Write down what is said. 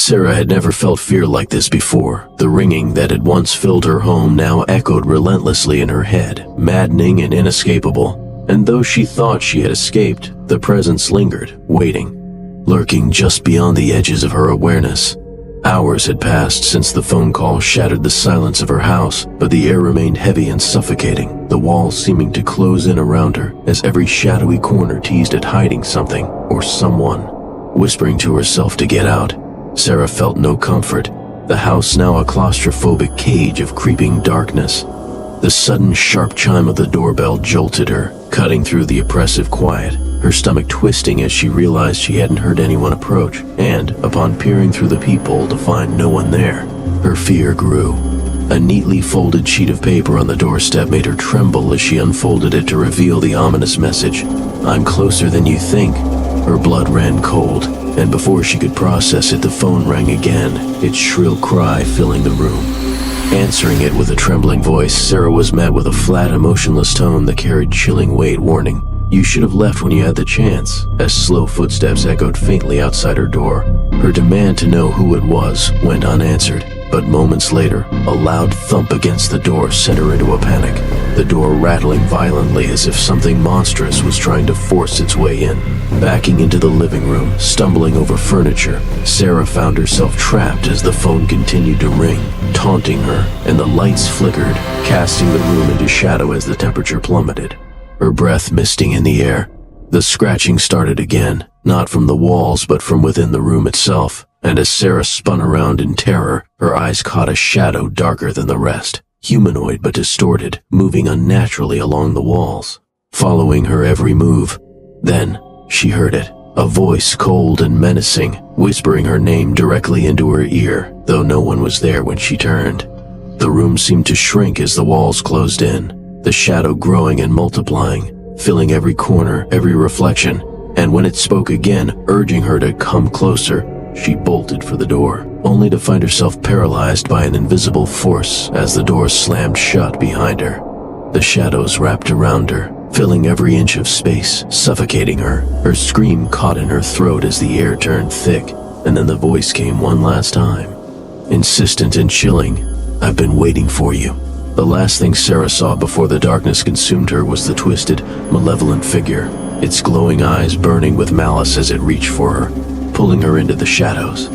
Sarah had never felt fear like this before. The ringing that had once filled her home now echoed relentlessly in her head, maddening and inescapable. And though she thought she had escaped, the presence lingered, waiting, lurking just beyond the edges of her awareness. Hours had passed since the phone call shattered the silence of her house, but the air remained heavy and suffocating, the walls seeming to close in around her as every shadowy corner teased at hiding something or someone. Whispering to herself to get out, Sarah felt no comfort, the house now a claustrophobic cage of creeping darkness. The sudden sharp chime of the doorbell jolted her, cutting through the oppressive quiet, her stomach twisting as she realized she hadn't heard anyone approach, and, upon peering through the peephole to find no one there, her fear grew. A neatly folded sheet of paper on the doorstep made her tremble as she unfolded it to reveal the ominous message, "I'm closer than you think." Her blood ran cold, and before she could process it, the phone rang again, its shrill cry filling the room. Answering it with a trembling voice, Sarah was met with a flat, emotionless tone that carried chilling weight, warning, "You should have left when you had the chance," as slow footsteps echoed faintly outside her door. Her demand to know who it was went unanswered, but moments later, a loud thump against the door sent her into a panic, the door rattling violently as if something monstrous was trying to force its way in. Backing into the living room, stumbling over furniture, Sarah found herself trapped as the phone continued to ring, taunting her, and the lights flickered, casting the room into shadow as the temperature plummeted. Her breath misting in the air. The scratching started again, not from the walls but from within the room itself, and as Sarah spun around in terror, her eyes caught a shadow darker than the rest, humanoid but distorted, moving unnaturally along the walls, following her every move. Then, she heard it, a voice cold and menacing, whispering her name directly into her ear, though no one was there when she turned. The room seemed to shrink as the walls closed in, the shadow growing and multiplying, filling every corner, every reflection, and when it spoke again, urging her to come closer, she bolted for the door, only to find herself paralyzed by an invisible force as the door slammed shut behind her. The shadows wrapped around her, filling every inch of space, suffocating her. Her scream caught in her throat as the air turned thick, and then the voice came one last time, insistent and chilling, "I've been waiting for you." The last thing Sarah saw before the darkness consumed her was the twisted, malevolent figure, its glowing eyes burning with malice as it reached for her, pulling her into the shadows.